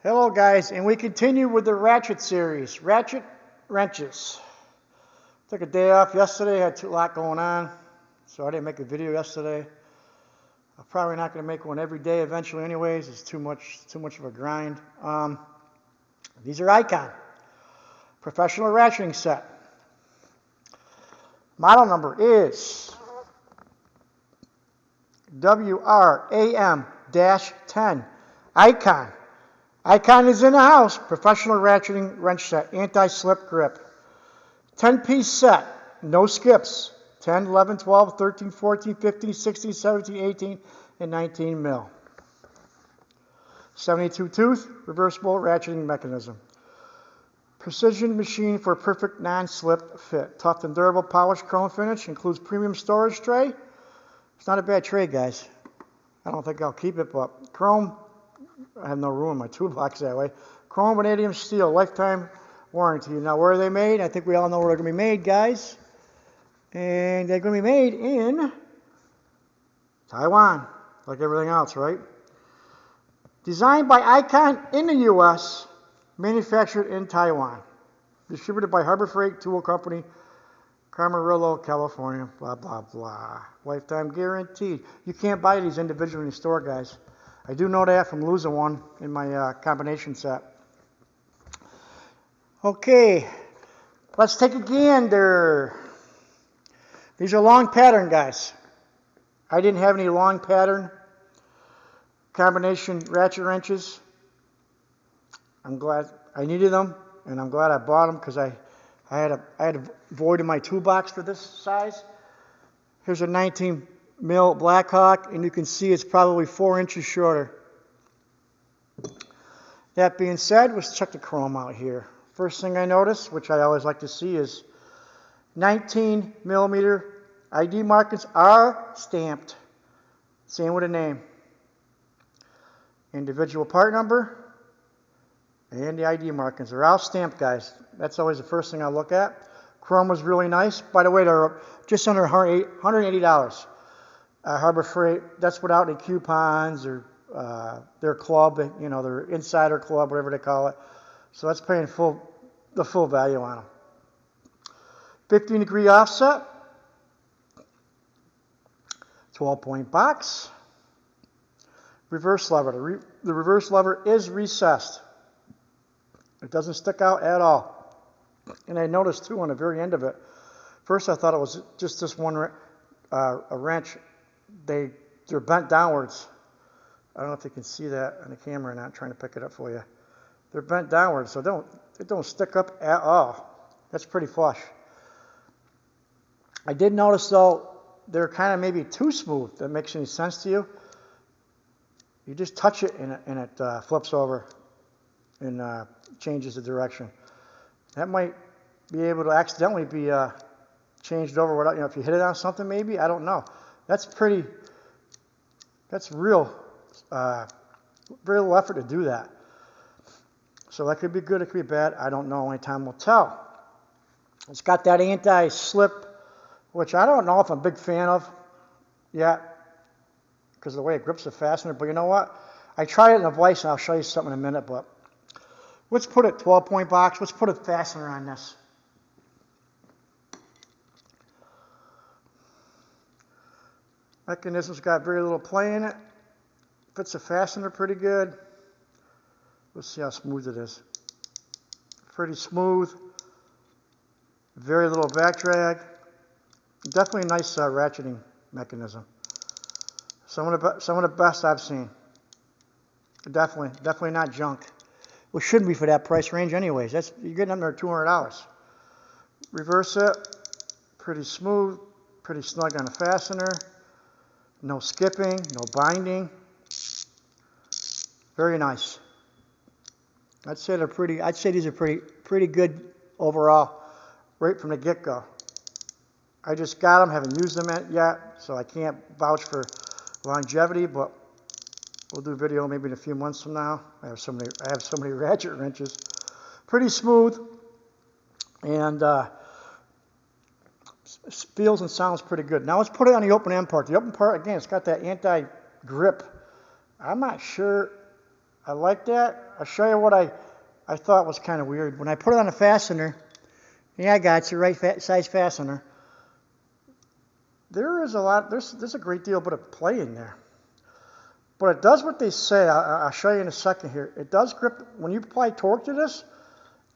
Hello guys, and we continue with the ratchet series, ratchet wrenches. Took a day off yesterday, had a lot going on, so I didn't make a video yesterday. I'm probably not going to make one every day eventually anyways, it's too much of a grind. These are Icon, professional ratcheting set. Model number is WRAM-10, Icon. Icon is in the house, professional ratcheting wrench set, anti-slip grip. 10-piece set, no skips. 10, 11, 12, 13, 14, 15, 16, 17, 18, and 19 mil. 72 tooth, reversible ratcheting mechanism. Precision machine for perfect non-slip fit. Tough and durable polished chrome finish, includes premium storage tray. It's not a bad tray, guys. I don't think I'll keep it, but chrome, I have no room in my toolbox that way. Chrome, vanadium, steel, lifetime warranty. Now, where are they made? I think we all know where they're going to be made, guys. And they're going to be made in Taiwan, like everything else, right? Designed by Icon in the U.S., manufactured in Taiwan. Distributed by Harbor Freight Tool Company, Camarillo, California, blah, blah, blah. Lifetime guaranteed. You can't buy these individually in the store, guys. I do know that from losing one in my combination set. Okay, let's take a gander. These are long pattern, guys. I didn't have any long pattern combination ratchet wrenches. I'm glad I needed them, and I'm glad I bought them because I had a void in my toolbox for this size. Here's a 19 mil Blackhawk, and you can see it's probably 4 inches shorter. That being said, let's check the chrome out here. First thing I notice, which I always like to see, is 19 millimeter ID markings are stamped. Same with the name. Individual part number and the ID markings are all stamped, guys. That's always the first thing I look at. Chrome was really nice. By the way, they're just under $180. Harbor Freight, that's without any coupons or their club, you know, their insider club, whatever they call it. So that's paying the full value on them. 15-degree offset, 12-point box, reverse lever. The reverse lever is recessed. It doesn't stick out at all. And I noticed too on the very end of it, first I thought it was just this one a wrench. They're bent downwards. I don't know if you can see that on the camera or not. I'm trying to pick it up for you. They're bent downwards, so it don't stick up at all. That's pretty flush. I did notice though, they're kind of maybe too smooth. That makes any sense to you? You just touch it and it flips over and changes the direction. That might be able to accidentally be changed over without, you know, if you hit it on something maybe, I don't know. That's real, very little effort to do that. So that could be good, it could be bad, I don't know, only time will tell. It's got that anti-slip, which I don't know if I'm a big fan of yet, because of the way it grips the fastener, but you know what? I tried it in a vise, and I'll show you something in a minute, but let's put it 12-point box, let's put a fastener on this. Mechanism's got very little play in it. Fits the fastener pretty good. Let's see how smooth it is. Pretty smooth. Very little back drag. Definitely a nice ratcheting mechanism. Some of the best I've seen. Definitely not junk. Well, shouldn't be for that price range anyways. You're getting under $200. Reverse it. Pretty smooth. Pretty snug on the fastener. No skipping, no binding. Very nice. I'd say these are pretty good overall, right from the get-go. I just got them, haven't used them yet, so I can't vouch for longevity, but we'll do a video maybe in a few months from now. I have so many ratchet wrenches. Pretty smooth, and feels and sounds pretty good. Now let's put it on the open end part. The open part, again, it's got that anti-grip. I'm not sure I like that. I'll show you what I thought was kind of weird. When I put it on a fastener, yeah, I got you, right size fastener. There's a great deal of play in there. But it does what they say. I'll show you in a second here. It does grip, when you apply torque to this,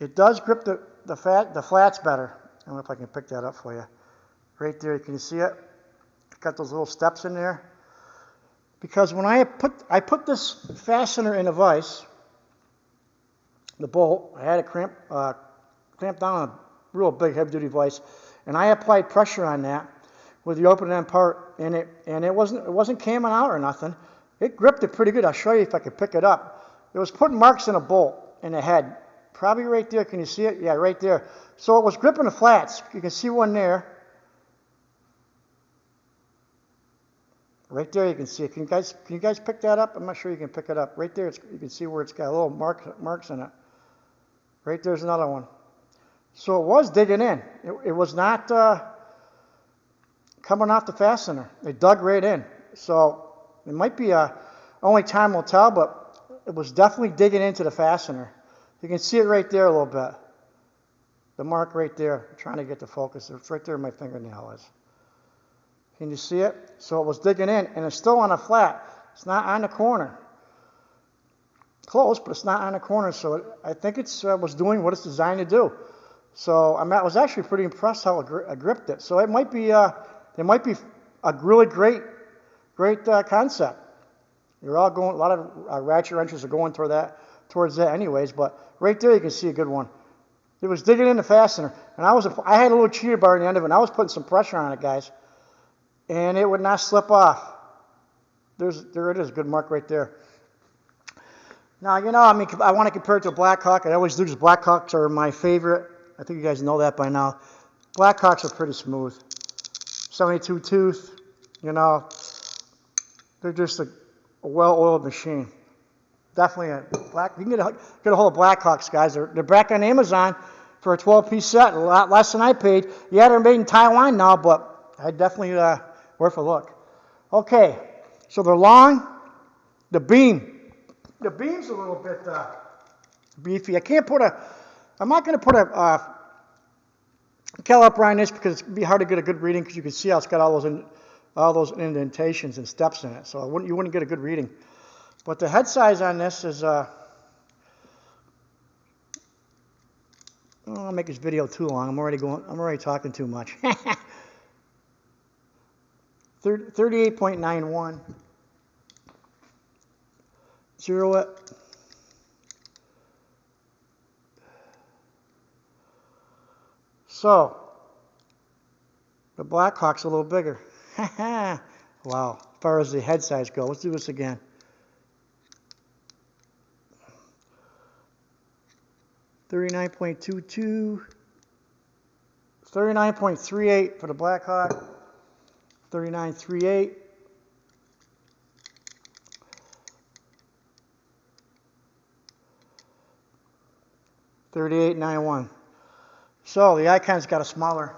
it does grip the flats better. I don't know if I can pick that up for you. Right there, can you see it? It's got those little steps in there. Because when I put this fastener in a vise, the bolt, I had it clamped down a real big heavy-duty vise, and I applied pressure on that with the open end part, and it wasn't camming out or nothing. It gripped it pretty good. I'll show you if I can pick it up. It was putting marks in a bolt in the head. Probably right there. Can you see it? Yeah, right there. So it was gripping the flats. You can see one there. Right there you can see it. Can you guys pick that up? I'm not sure you can pick it up. Right there you can see where it's got little marks in it. Right there's another one. So it was digging in. It was not coming off the fastener. It dug right in. So it might be only time will tell, but it was definitely digging into the fastener. You can see it right there a little bit. The mark right there. I'm trying to get the focus. It's right there where my fingernail is. Can you see it? So it was digging in, and it's still on a flat. It's not on the corner. Close, but it's not on the corner. So I think it was doing what it's designed to do. So I was actually pretty impressed how it gripped it. So it might be a really great concept. You're all going. A lot of ratchet wrenches are going towards that, anyways. But right there, you can see a good one. It was digging in the fastener, and I had a little cheater bar in the end of it, and I was putting some pressure on it, guys, and it would not slip off. There it is, good mark right there. Now, I want to compare it to a Blackhawk. I always do because Blackhawks are my favorite. I think you guys know that by now. Blackhawks are pretty smooth. 72 tooth, they're just a well-oiled machine. Definitely you can get a hold of Blackhawks, guys. They're back on Amazon for a 12-piece set, a lot less than I paid. Yeah, they're made in Taiwan now, but I definitely worth a look. Okay, so they're long. The beam's a little bit beefy. I'm not going to put a caliper on this because it'd be hard to get a good reading because you can see how it's got all those indentations and steps in it. So you wouldn't get a good reading. But the head size on this is, I'll make this video too long. I'm already talking too much. 38.91. Zero it. So, the Blackhawk's a little bigger. Wow, as far as the head size goes. Let's do this again. .22, 39.38 for the Blackhawk, 39.38. .3891. So the Icon's got a smaller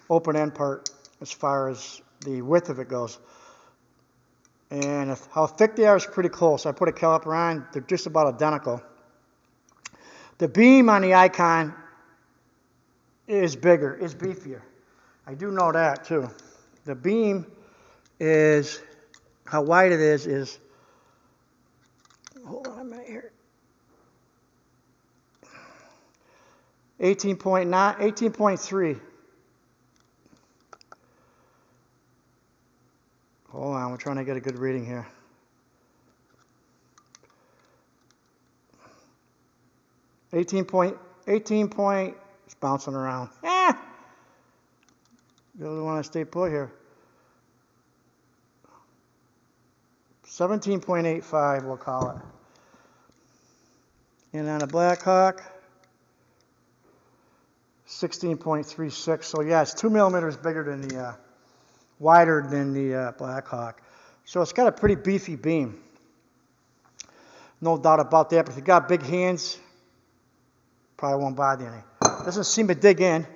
open end part as far as the width of it goes. And how thick they are is pretty close. I put a caliper on. They're just about identical. The beam on the Icon is bigger, is beefier. I do know that too. The beam is, how wide it is, hold on a minute here. 18.3. Hold on, we're trying to get a good reading here. 18 point, it's bouncing around. You really want to stay put here. 17.85, we'll call it. And on a Blackhawk, 16.36. So yeah, it's 2 millimeters bigger than the, wider than the Blackhawk. So it's got a pretty beefy beam. No doubt about that. But if you got big hands, probably won't bother you any. Doesn't seem to dig in.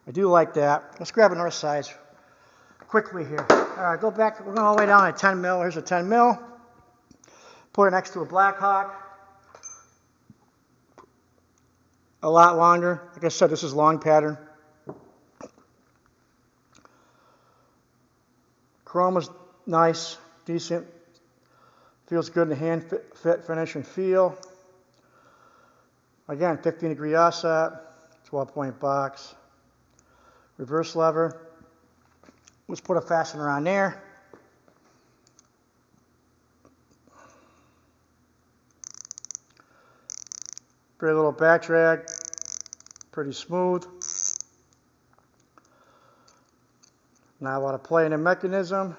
I do like that. Let's grab another size quickly here. All right, go back. We're going all the way down to 10 mil. Here's a 10 mil. Put it next to a Black Hawk. A lot longer. Like I said, this is long pattern. Chrome is nice, decent. Feels good in the hand, fit, finish, and feel. Again, 15-degree offset, 12-point box. Reverse lever. Let's put a fastener on there. Very little back drag, pretty smooth. Not a lot of play in the mechanism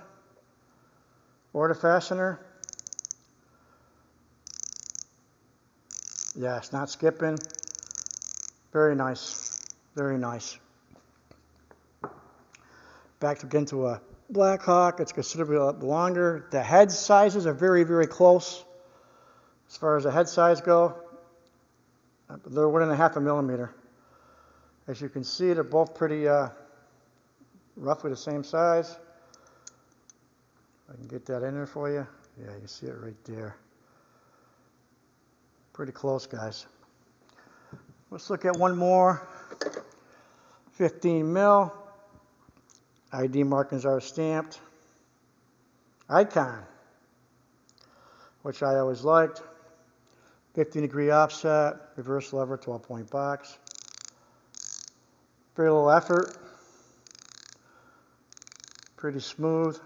or the fastener. Yeah, it's not skipping. Very nice, very nice. Back again to a Black Hawk. It's considerably longer. The head sizes are very, very close as far as the head size go. They're 1.5 millimeter. As you can see, they're both pretty roughly the same size. I can get that in there for you. Yeah, you can see it right there. Pretty close, guys. Let's look at one more. 15 mil. ID markings are stamped. Icon, which I always liked. 15-degree offset, reverse lever, 12-point box. Very little effort. Pretty smooth.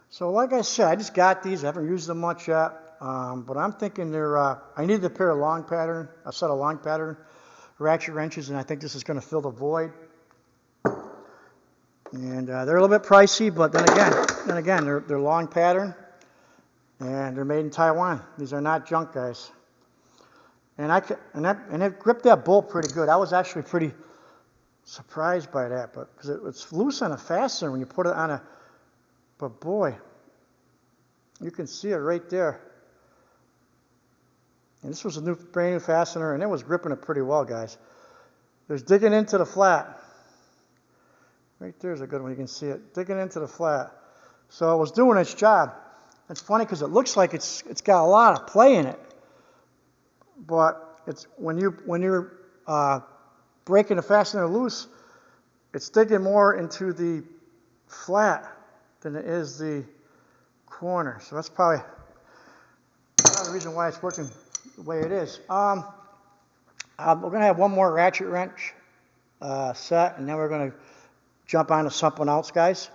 So like I said, I just got these. I haven't used them much yet. But I'm thinking I needed a pair of a set of long pattern ratchet wrenches, and I think this is going to fill the void. And they're a little bit pricey, but then again, they're long pattern. And they're made in Taiwan. These are not junk, guys. And it gripped that bolt pretty good. I was actually pretty surprised by that, but because it's loose on a fastener when you put it on a. But boy, you can see it right there. And this was a brand new fastener, and it was gripping it pretty well, guys. There's digging into the flat. Right there's a good one. You can see it digging into the flat. So it was doing its job. It's funny because it looks like it's got a lot of play in it, but it's when you're breaking the fastener loose, it's digging more into the flat than it is the corner. So that's probably the reason why it's working the way it is. We're gonna have one more ratchet wrench set, and then we're gonna jump on to something else, guys.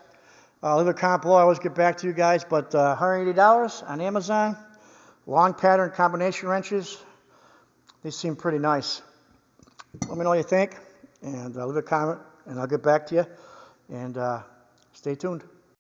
Leave a comment below. I always get back to you guys, but $180 on Amazon. Long pattern combination wrenches. These seem pretty nice. Let me know what you think, and leave a comment, and I'll get back to you. And stay tuned.